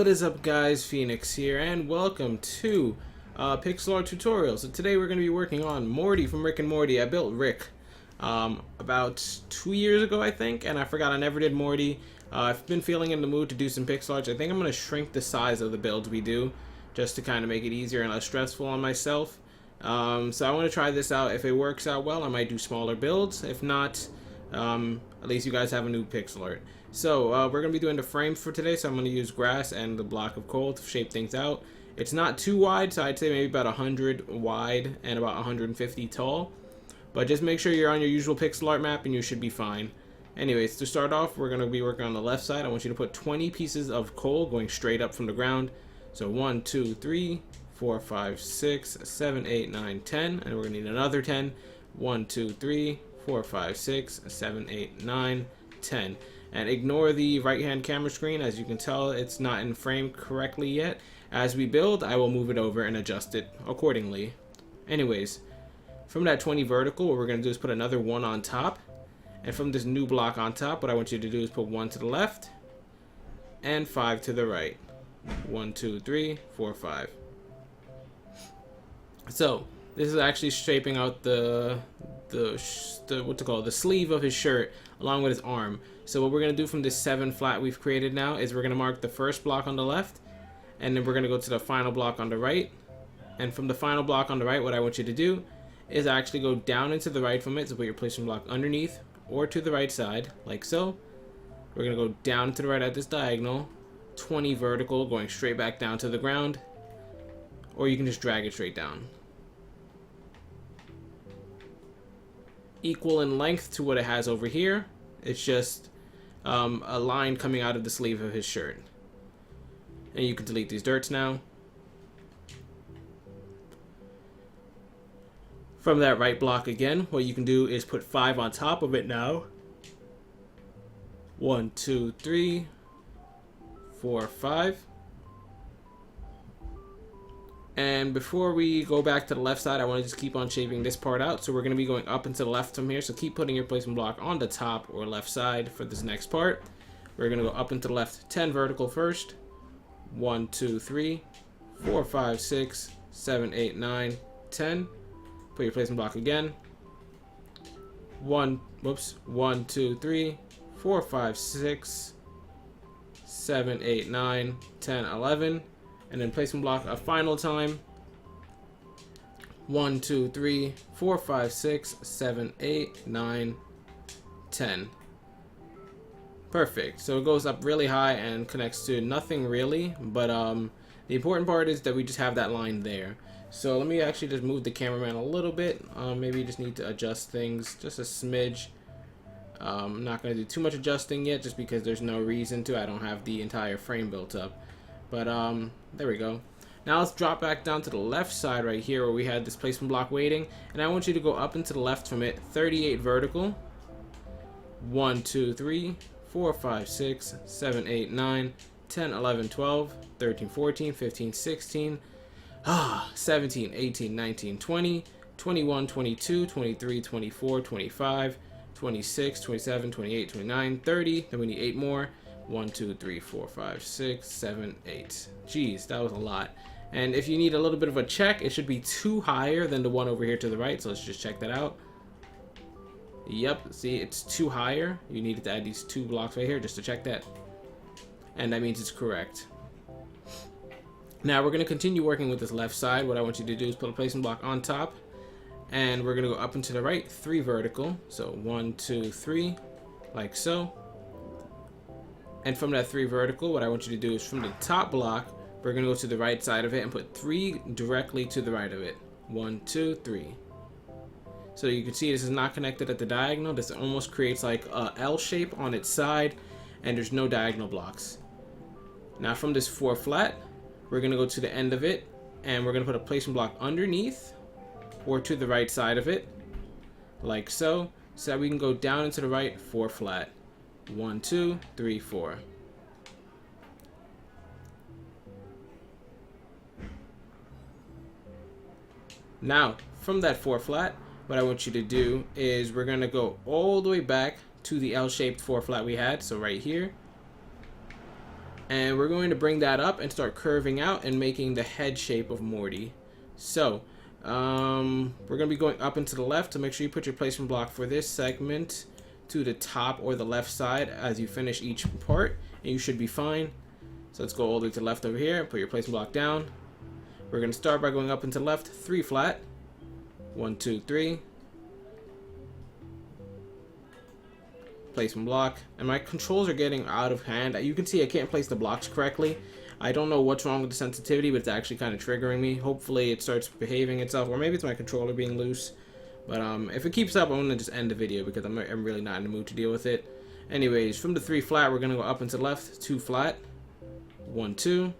What is up, guys? Phoenix here, and welcome to pixel art tutorial. So today we're going to be working on Morty from Rick and Morty. I built Rick about 2 years ago, I think, and I forgot I never did Morty. I've been feeling in the mood to do some pixel art. I think I'm going to shrink the size of the builds we do, just to kind of make it easier and less stressful on myself. So I want to try this out. If it works out well, I might do smaller builds. If not, at least you guys have a new pixel art. So we're going to be doing the frames for today, so I'm going to use grass and the block of coal to shape things out. It's not too wide, so I'd say maybe about 100 wide and about 150 tall. But just make sure you're on your usual pixel art map and you should be fine. Anyways, to start off, we're going to be working on the left side. I want you to put 20 pieces of coal going straight up from the ground. So 1, 2, 3, 4, 5, 6, 7, 8, 9, 10. And we're going to need another 10. 1, 2, 3, 4, 5, 6, 7, 8, 9, 10. And ignore the right hand camera screen. As you can tell, it's not in frame correctly yet. As we build, I will move it over and adjust it accordingly. Anyways, from that 20 vertical, what we're going to do is put another 1 on top. And from this new block on top, what I want you to do is put 1 to the left and 5 to the right. 1, 2, 3, 4, 5. So this is actually shaping out the sleeve of his shirt along with his arm. So what we're going to do from this 7 flat we've created now is we're going to mark the first block on the left, and then we're going to go to the final block on the right. And from the final block on the right, what I want you to do is actually go down and to the right from it. So put your placement block underneath or to the right side, like so. We're going to go down to the right at this diagonal, 20 vertical, going straight back down to the ground, or you can just drag it straight down. Equal in length to what it has over here. It's just a line coming out of the sleeve of his shirt. And you can delete these dirts now. From that right block again, what you can do is put 5 on top of it now. 1, 2, 3, 4, 5. And before we go back to the left side, I want to just keep on shaping this part out. So we're going to be going up and to the left from here. So keep putting your placement block on the top or left side for this next part. We're going to go up and to the left 10 vertical first. 1, 2, 3, 4, 5, 6, 7, 8, 9, 10. Put your placement block again. 1, 2, 3, 4, 5, 6, 7, 8, 9, 10, 11. And then placement block a final time. 1, 2, 3, 4, 5, 6, 7, 8, 9, 10. Perfect. So it goes up really high and connects to nothing really, but the important part is that we just have that line there. So let me actually just move the cameraman a little bit. Maybe you just need to adjust things just a smidge. I'm not going to do too much adjusting yet, just because there's no reason to. I don't have the entire frame built up. But there we go. Now let's drop back down to the left side right here where we had this placement block waiting, and I want you to go up and to the left from it, 38 vertical. 1, 2, 3, 4, 5, 6, 7, 8, 9, 10, 11, 12, 13, 14, 15, 16, 17, 18, 19, 20, 21, 22, 23, 24, 25, 26, 27, 28, 29, 30. Then we need 8 more. 1, 2, 3, 4, 5, 6, 7, 8. Jeez, that was a lot. And if you need a little bit of a check, it should be 2 higher than the one over here to the right. So let's just check that out. Yep, see, it's 2 higher. You needed to add these 2 blocks right here just to check that. And that means it's correct. Now we're going to continue working with this left side. What I want you to do is put a placement block on top. And we're going to go up and to the right, 3 vertical. So 1, 2, 3, like so. And from that 3 vertical, what I want you to do is from the top block, we're going to go to the right side of it and put 3 directly to the right of it. 1, 2, 3. So you can see this is not connected at the diagonal. This almost creates like a L shape on its side, and there's no diagonal blocks. Now from this 4 flat, we're going to go to the end of it, and we're going to put a placement block underneath or to the right side of it, like so, so that we can go down and to the right 4 flat. 1, 2, 3, 4. Now, from that 4 flat, what I want you to do is we're going to go all the way back to the L-shaped 4 flat we had. So right here. And we're going to bring that up and start curving out and making the head shape of Morty. So we're going to be going up and to the left, so make sure you put your placement block for this segment to the top or the left side as you finish each part, and you should be fine. So let's go all the way to the left over here, put your placement block down. We're going to start by going up and to the left, 3 flat, 1, 2, 3. Placement block, and my controls are getting out of hand. You can see I can't place the blocks correctly. I don't know what's wrong with the sensitivity, but it's actually kind of triggering me. Hopefully it starts behaving itself, or maybe it's my controller being loose. But if it keeps up, I'm gonna just end the video because I'm really not in the mood to deal with it. Anyways, from the 3 flat, we're gonna go up and to the left, 2 flat, 1, 2,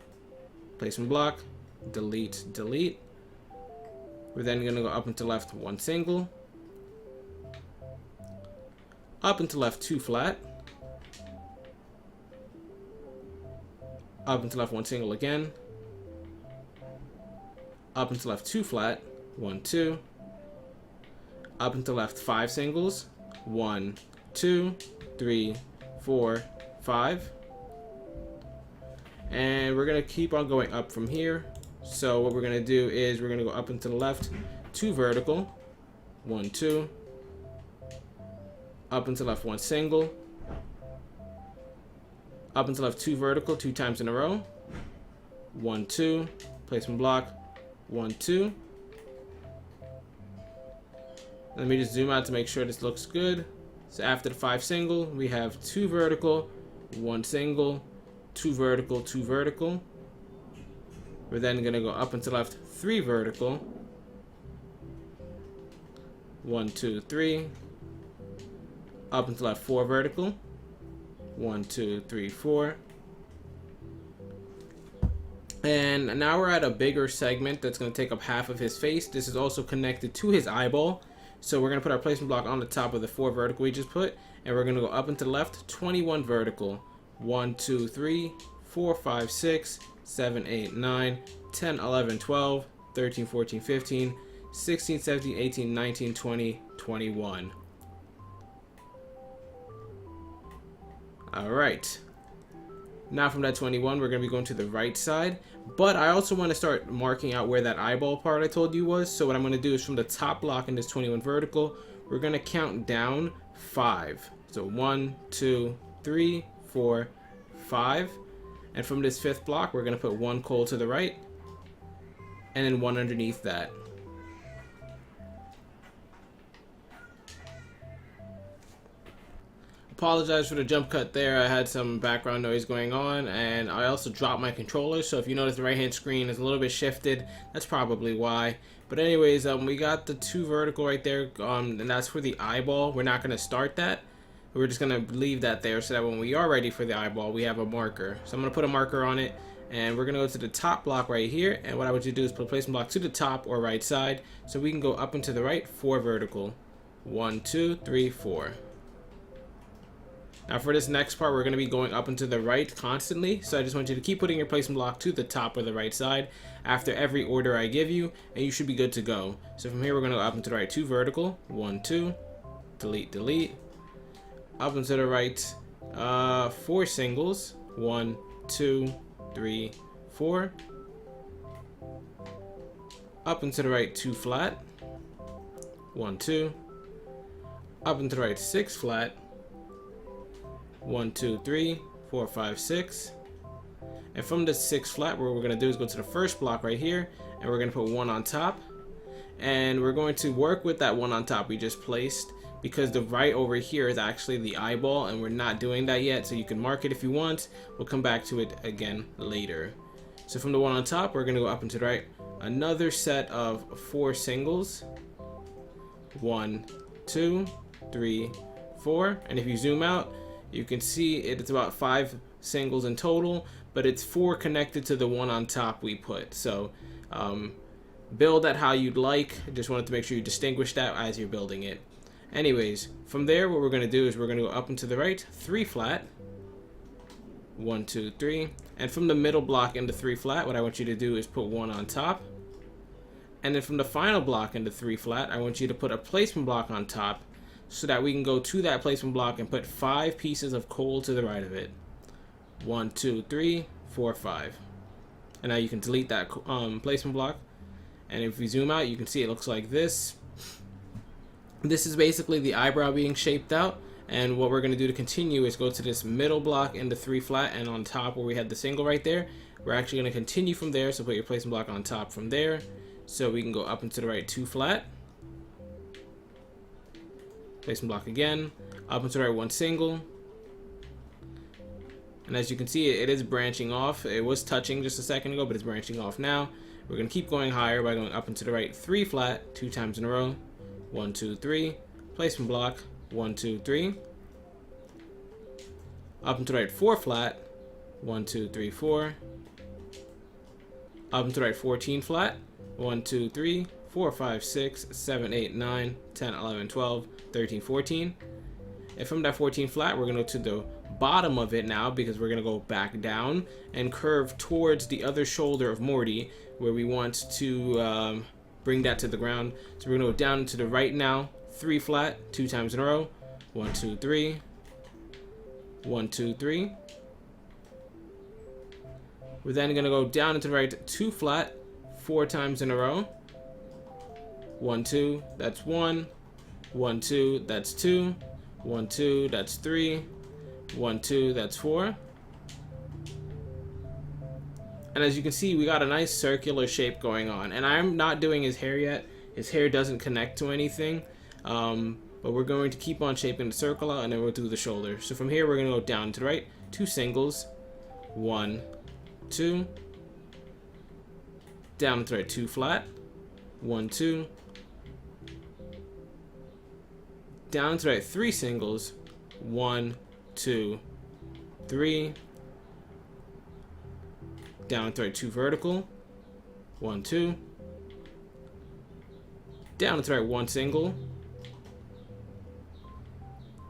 placement block, delete, delete. We're then gonna go up and to the left, 1 single, up and to left, 2 flat, up and to left, 1 single again, up and to left, 2 flat, 1, 2, up and to left, 5 singles, 1, 2, 3, 4, 5, and we're gonna keep on going up from here. So what we're gonna do is we're gonna go up and to the left, 2 vertical, 1, 2, up and to left, 1 single, up and to left, 2 vertical, 2 times in a row, 1, 2, placement block, 1, 2. Let me just zoom out to make sure this looks good. So after the 5 single, we have 2 vertical, 1 single, 2 vertical, 2 vertical. We're then gonna go up and to the left, 3 vertical, 1, 2, 3, up and to the left, 4 vertical, 1, 2, 3, 4. And now we're at a bigger segment that's going to take up half of his face. This is also connected to his eyeball. So we're going to put our placement block on the top of the 4 vertical we just put. And we're going to go up and to the left, 21 vertical. 1, 2, 3, 4, 5, 6, 7, 8, 9, 10, 11, 12, 13, 14, 15, 16, 17, 18, 19, 20, 21. Alright, now from that 21, we're going to be going to the right side, but I also want to start marking out where that eyeball part I told you was. So what I'm going to do is from the top block in this 21 vertical, we're going to count down 5. So 1, 2, 3, 4, 5. And from this 5th block, we're going to put 1 coal to the right, and then 1 underneath that. Apologize for the jump cut there. I had some background noise going on, and I also dropped my controller, so if you notice the right hand screen is a little bit shifted, that's probably why. But anyways, we got the 2 vertical right there, and that's for the eyeball. We're not going to start that. We're just going to leave that there so that when we are ready for the eyeball, we have a marker. So I'm going to put a marker on it, and we're going to go to the top block right here, and what I want you to do is put a placement block to the top or right side so we can go up and to the right, 4 vertical. 1, 2, 3, 4. Now for this next part, we're going to be going up and to the right constantly, so I just want you to keep putting your placement block to the top or the right side after every order I give you, and you should be good to go. So from here, we're going to go up and to the right, 2 vertical, 1, 2, delete, delete, up and to the right, 4 singles, 1, 2, 3, 4, up and to the right, 2 flat, 1, 2, up and to the right, 6 flat, 1, 2, 3, 4, 5, 6. And from the 6 flat, what we're going to do is go to the first block right here, and we're going to put 1 on top. And we're going to work with that 1 on top we just placed, because the right over here is actually the eyeball, and we're not doing that yet, so you can mark it if you want. We'll come back to it again later. So from the 1 on top, we're going to go up and to the right, another set of 4 singles. 1, 2, 3, 4. And if you zoom out, you can see it's about 5 singles in total, but it's 4 connected to the 1 on top we put. So build that how you'd like. I just wanted to make sure you distinguish that as you're building it. Anyways, from there, what we're going to do is we're going to go up and to the right, 3 flat, 1, 2, 3. And from the middle block into 3 flat, what I want you to do is put 1 on top. And then from the final block into 3 flat, I want you to put a placement block on top, so that we can go to that placement block and put 5 pieces of coal to the right of it. 1, 2, 3, 4, 5. And now you can delete that placement block. And if we zoom out, you can see it looks like this. This is basically the eyebrow being shaped out. And what we're going to do to continue is go to this middle block in the 3 flat, and on top where we had the single right there, we're actually going to continue from there. So put your placement block on top from there. So we can go up and to the right 2 flat. Placement block again. Up and to the right 1 single. And as you can see, it is branching off. It was touching just a second ago, but it's branching off now. We're going to keep going higher by going up and to the right 3 flat 2 times in a row. 1, 2, 3. Placement block. 1, 2, 3. Up and to the right 4 flat. 1, 2, 3, 4. Up and to the right 14 flat. 1, 2, 3, 4, 5, 6, 7, 8, 9, 10, 11, 12, 13, 14. And from that 14 flat, we're going to go to the bottom of it now, because we're going to go back down and curve towards the other shoulder of Morty, where we want to bring that to the ground. So we're going to go down to the right now, 3 flat 2 times in a row. 1, 2, 3. 1, 2, 3. We're then going to go down into the right 2 flat 4 times in a row. 1, 2, that's 1. 1, 2, that's 2. 1, 2, that's 3. 1, 2, that's 4. And as you can see, we got a nice circular shape going on. And I'm not doing his hair yet. His hair doesn't connect to anything. But we're going to keep on shaping the circle out, and then we'll do the shoulder. So from here, we're going to go down to the right 2 singles. 1, 2. Down to the right 2 flat. 1, 2. Down to the right 3 singles. 1, 2, 3. Down to the right 2 vertical. 1, 2. Down to the right 1 single.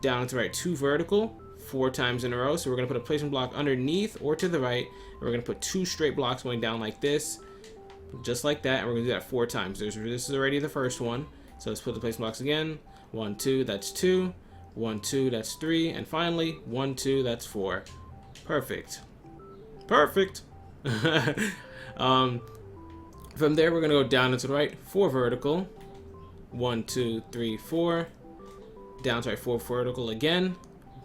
Down to the right 2 vertical 4 times in a row. So we're going to put a placement block underneath or to the right. And we're going to put 2 straight blocks going down like this. Just like that. And we're going to do that 4 times. This is already the first one. So let's put the placement blocks again. 1, 2, that's 2. 1, 2, that's 3. And finally, 1, 2, that's 4. Perfect. Perfect. From there, we're going to go down and to the right 4 vertical. 1, 2, 3, 4. Down to right 4 vertical again.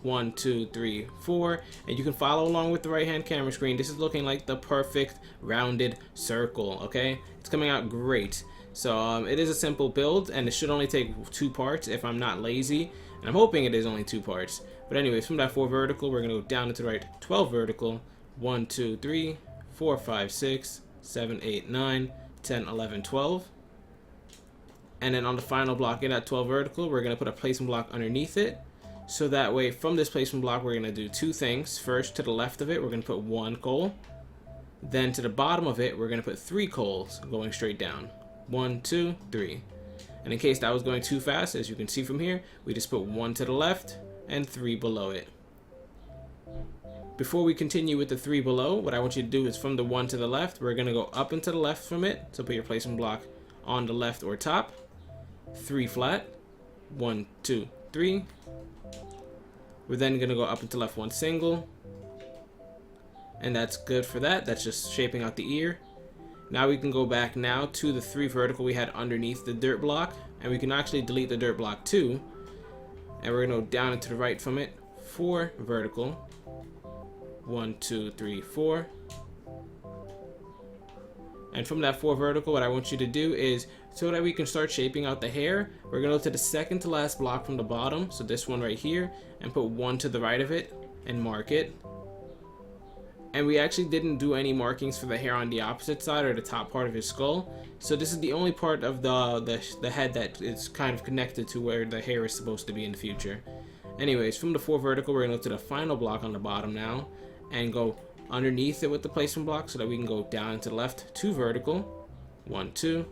1, 2, 3, 4. And you can follow along with the right hand camera screen. This is looking like the perfect rounded circle. Okay, it's coming out great. So it is a simple build, and it should only take 2 parts if I'm not lazy, and I'm hoping it is only 2 parts. But anyways, from that 4 vertical, we're gonna go down into the right 12 vertical. 1, 2, 3, 4, 5, 6, 7, 8, 9, 10, 11, 12. And then on the final block in that 12 vertical, we're going to put a placement block underneath it. So that way, from this placement block, we're going to do 2 things. First, to the left of it, we're going to put 1 coal. Then to the bottom of it, we're going to put 3 coals going straight down. 1, 2, 3. And in case that was going too fast, as you can see from here, we just put 1 to the left and 3 below it. Before we continue with the 3 below, what I want you to do is from the 1 to the left, we're going to go up and to the left from it. So put your placement block on the left or top. 3 flat. 1, 2, 3. We're then going to go up and to left 1 single. And that's good for that. That's just shaping out the ear. Now we can go back now to the 3 vertical we had underneath the dirt block. And we can actually delete the dirt block too. And we're going to go down and to the right from it. 4 vertical. 1, 2, 3, 4. And from that 4 vertical, what I want you to do is, so that we can start shaping out the hair, we're going to go to the second to last block from the bottom, so this one right here, and put 1 to the right of it, and mark it. And we actually didn't do any markings for the hair on the opposite side, or the top part of his skull. So this is the only part of the head that is kind of connected to where the hair is supposed to be in the future. Anyways, from the 4 vertical, we're going to go to the final block on the bottom now, and go underneath it with the placement block so that we can go down to the left 2 vertical. 1, 2.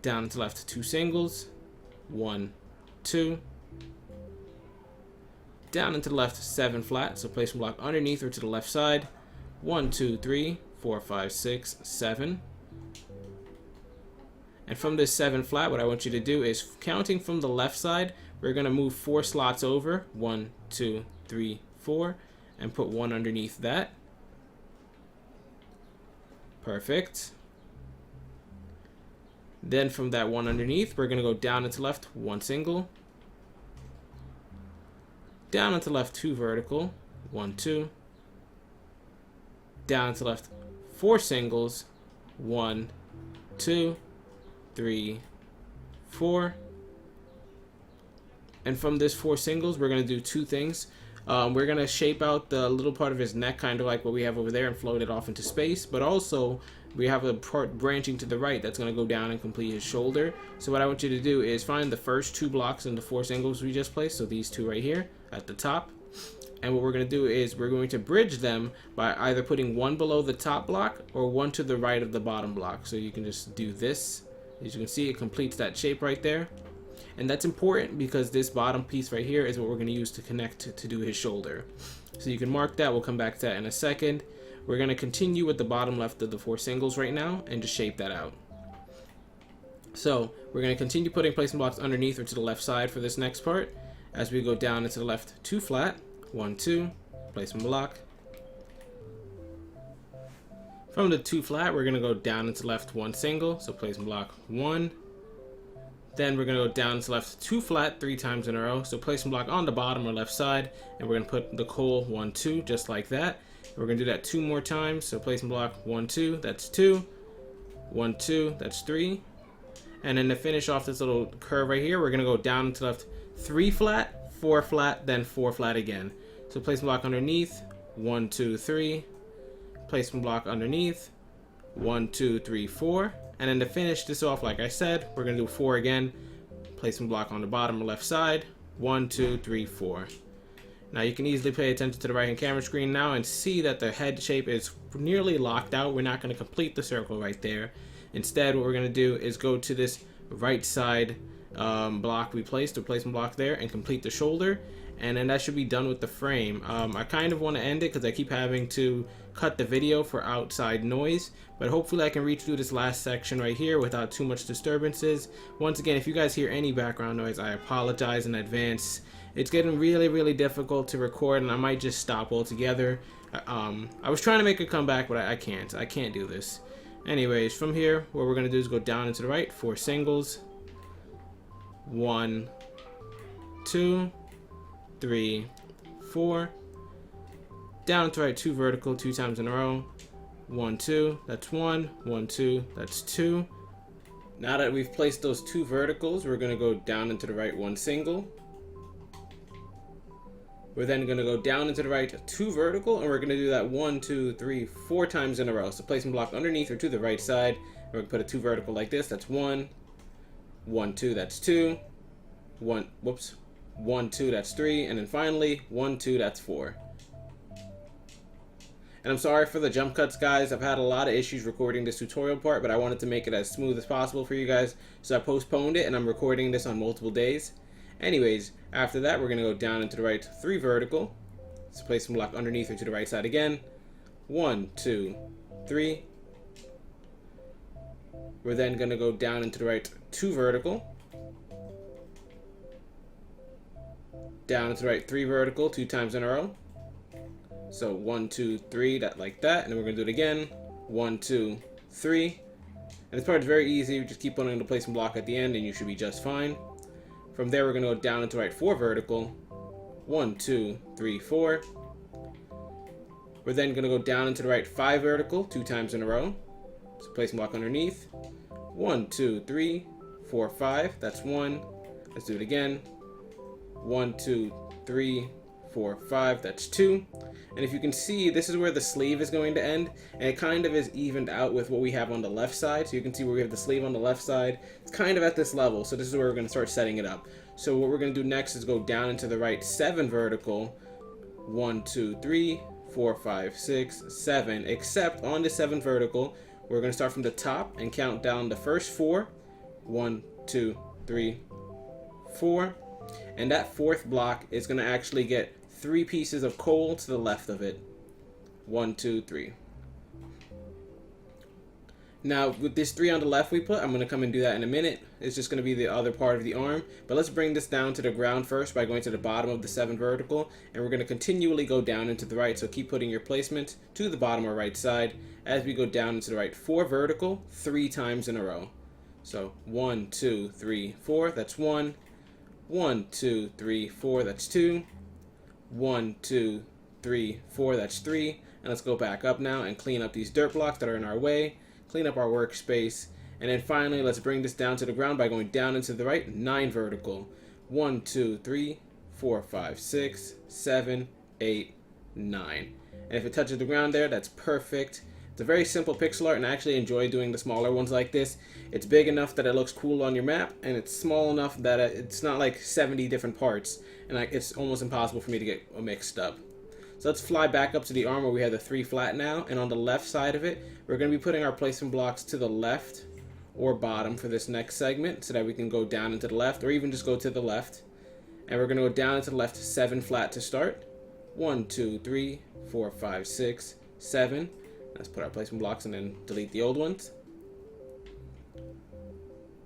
Down to the left 2 singles. 1, 2. Down into the left 7 flat, so placement block underneath or to the left side. 1, 2, 3, 4, 5, 6, 7. And from this 7 flat, what I want you to do is, counting from the left side, we're going to move 4 slots over. 1, 2, 3, 4. and put one underneath that. Perfect. Then from that one underneath, we're going to go down and to left, one single. Down and to left, two vertical, 1, 2. Down and to left, 4 singles, 1, 2, 3, 4. And from this 4 singles, we're going to do 2 things. We're going to shape out the little part of his neck, kind of like what we have over there, and float it off into space. But also, we have a part branching to the right that's going to go down and complete his shoulder. So what I want you to do is find the first 2 blocks in the 4 singles we just placed. So these 2 right here at the top. And what we're going to do is we're going to bridge them by either putting one below the top block or one to the right of the bottom block. So you can just do this. As you can see, it completes that shape right there. And that's important because this bottom piece right here is what we're going to use to connect to do his shoulder. So you can mark that. We'll come back to that in a second. We're going to continue with the bottom left of the 4 singles right now and just shape that out. So we're going to continue putting placement blocks underneath or to the left side for this next part. As we go down into the left, 2 flat, 1, 2, placement block. From the 2 flat, we're going to go down into left, 1 single, so placement block 1. Then we're going to go down to left 2 flat 3 times in a row. So placement block on the bottom or left side. And we're going to put the coal 1, 2 just like that. And we're going to do that 2 more times. So placement block 1, 2, that's 2. 1, 2, that's 3. And then to finish off this little curve right here, we're going to go down to left 3 flat, 4 flat, then 4 flat again. So placement block underneath 1, 2, 3. Placement block underneath 1, 2, 3, 4. And then to finish this off, like I said, we're going to do 4 again. Placement block on the bottom or left side. 1, 2, 3, 4. Now you can easily pay attention to the right hand camera screen now and see that the head shape is nearly locked out. We're not going to complete the circle right there. Instead, what we're going to do is go to this right side block we placed, the placement block there, and complete the shoulder. And then that should be done with the frame. I kind of want to end it because I keep having to cut the video for outside noise, but hopefully I can reach through this last section right here without too much disturbances. Once again, if you guys hear any background noise, I apologize in advance. It's getting really difficult to record, and I might just stop altogether. I was trying to make a comeback, but I can't do this. Anyways, from here, what we're going to do is go down and to the right, 4 singles, 1, 2, 3, 4. Down and to right, 2 vertical, 2 times in a row. 1, 2, that's 1. 1, 2, that's 2. Now that we've placed those 2 verticals, we're going to go down and to the right, 1 single. We're then going to go down and to the right, 2 vertical, and we're going to do that 1, 2, 3, 4 times in a row. So placement block underneath or to the right side. We're going to put a 2 vertical like this. That's 1. 1, 2, that's 2. 1, 2, that's 3. And then finally, 1, 2, that's 4. And I'm sorry for the jump cuts, guys. I've had a lot of issues recording this tutorial part, but I wanted to make it as smooth as possible for you guys. So I postponed it, and I'm recording this on multiple days. Anyways, after that, we're going to go down and to the right, 3 vertical. So placement block underneath or to the right side again. 1, 2, 3. We're then going to go down and to the right, 2 vertical. Down and to the right, 3 vertical, 2 times in a row. So 1, 2, 3, like that, and then we're going to do it again. 1, 2, 3. And this part is very easy. We just keep putting the placement block at the end, and you should be just fine. From there, we're going to go down and to right, 4 vertical. 1, 2, 3, 4. We're then going to go down and to the right, 5 vertical, 2 times in a row. So placement block underneath. 1, 2, 3, 4, 5. That's 1. Let's do it again. 1, 2, 3, 4, 5. That's 2. And if you can see, this is where the sleeve is going to end, and it kind of is evened out with what we have on the left side. So you can see where we have the sleeve on the left side. It's kind of at this level, so this is where we're going to start setting it up. So what we're going to do next is go down into the right, 7 vertical. 1, 2, 3, 4, 5, 6, 7. Except on the 7 vertical, we're going to start from the top and count down the first 4. 1, 2, 3, 4. And that 4th block is going to actually get 3 pieces of coal to the left of it. 1, 2, 3. Now, with this 3 on the left we put, I'm going to come and do that in a minute. It's just going to be the other part of the arm. But let's bring this down to the ground first by going to the bottom of the 7 vertical. And we're going to continually go down into the right. So keep putting your placement to the bottom or right side as we go down into the right. 4 vertical, 3 times in a row. So 1, 2, 3, 4. That's 1. 1, 2, 3, 4. That's 2. 1, 2, 3, 4. That's 3. And let's go back up now and clean up these dirt blocks that are in our way. Clean up our workspace, and then finally let's bring this down to the ground by going down into the right. 9 vertical. 1, 2, 3, 4, 5, 6, 7, 8, 9. And if it touches the ground there, that's perfect. It's a very simple pixel art, and I actually enjoy doing the smaller ones like this. It's big enough that it looks cool on your map, and it's small enough that it's not like 70 different parts, and it's almost impossible for me to get mixed up. So let's fly back up to the arm where we have the 3 flat now, and on the left side of it, we're going to be putting our placement blocks to the left or bottom for this next segment so that we can go down into the left, or even just go to the left. And we're going to go down into the left 7 flat to start. 1, 2, 3, 4, 5, 6, 7. Let's put our placement blocks and then delete the old ones.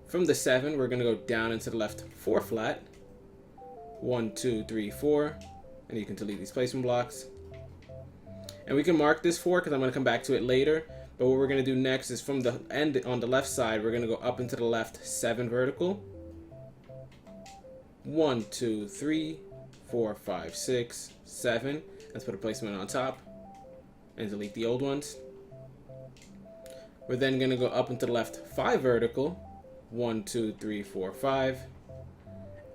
From the 7, we're going to go down into the left 4 flat. 1, 2, 3, 4. And you can delete these placement blocks. And we can mark this 4 because I'm going to come back to it later. But what we're going to do next is from the end on the left side, we're going to go up into the left 7 vertical. 1, 2, 3, 4, 5, 6, 7. Let's put a placement on top and delete the old ones. We're then going to go up into the left 5 vertical. 1, 2, 3, 4, 5.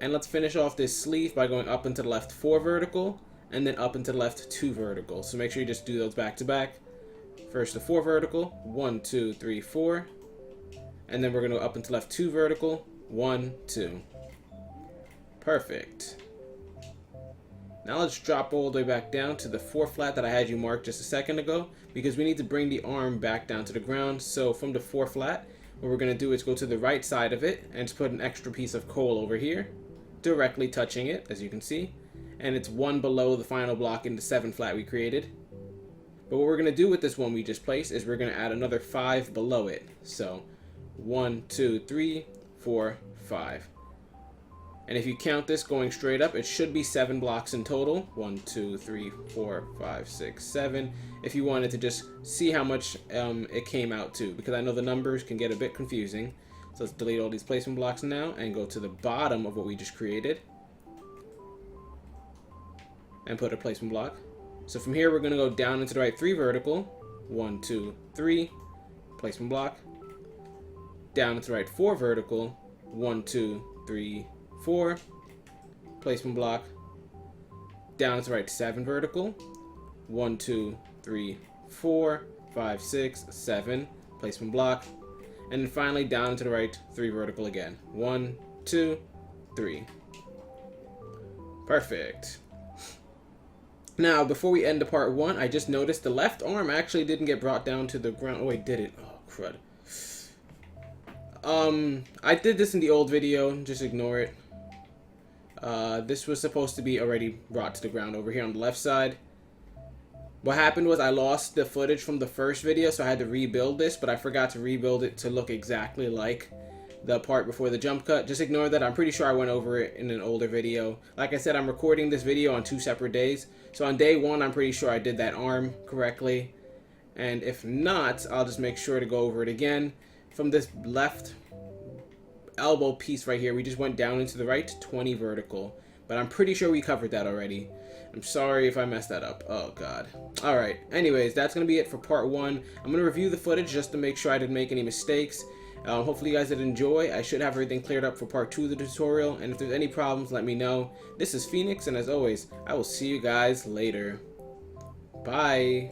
And let's finish off this sleeve by going up into the left 4 vertical and then up into the left 2 vertical. So make sure you just do those back to back. First the 4 vertical, 1, 2, 3, 4. And then we're going to go up into left 2 vertical, 1, 2. Perfect. Now let's drop all the way back down to the 4 flat that I had you marked just a second ago, because we need to bring the arm back down to the ground. So from the 4 flat, what we're going to do is go to the right side of it and just put an extra piece of coal over here, directly touching it, as you can see. And it's 1 below the final block in the 7 flat we created. But what we're going to do with this one we just placed is we're going to add another 5 below it. So 1, 2, 3, 4, 5. And if you count this going straight up, it should be 7 blocks in total. 1, 2, 3, 4, 5, 6, 7. If you wanted to just see how much it came out to, because I know the numbers can get a bit confusing. So let's delete all these placement blocks now and go to the bottom of what we just created and put a placement block. So from here, we're going to go down into the right 3 vertical. 1, 2, 3. Placement block. Down into the right 4 vertical. 1, 2, 3, 4. Placement block. Down into the right 7 vertical. 1, 2, 3, 4, 5, 6, 7. Placement block. And then finally down into the right 3 vertical again. 1, 2, 3. Perfect. Now, before we end the part 1, I just noticed the left arm actually didn't get brought down to the ground. Oh, wait, did it? Oh, crud. I did this in the old video. Just ignore it. This was supposed to be already brought to the ground over here on the left side. What happened was I lost the footage from the first video, so I had to rebuild this, but I forgot to rebuild it to look exactly like the part before the jump cut. Just ignore that. I'm pretty sure I went over it in an older video. Like I said, I'm recording this video on 2 separate days. So on day 1, I'm pretty sure I did that arm correctly. And if not, I'll just make sure to go over it again. From this left elbow piece right here, we just went down into the right 20 vertical. But I'm pretty sure we covered that already. I'm sorry if I messed that up. Oh, God. Alright, anyways, that's going to be it for part 1. I'm going to review the footage just to make sure I didn't make any mistakes. Hopefully you guys did enjoy. I should have everything cleared up for part 2 of the tutorial. And if there's any problems, let me know. This is Phoenix, and as always, I will see you guys later. Bye.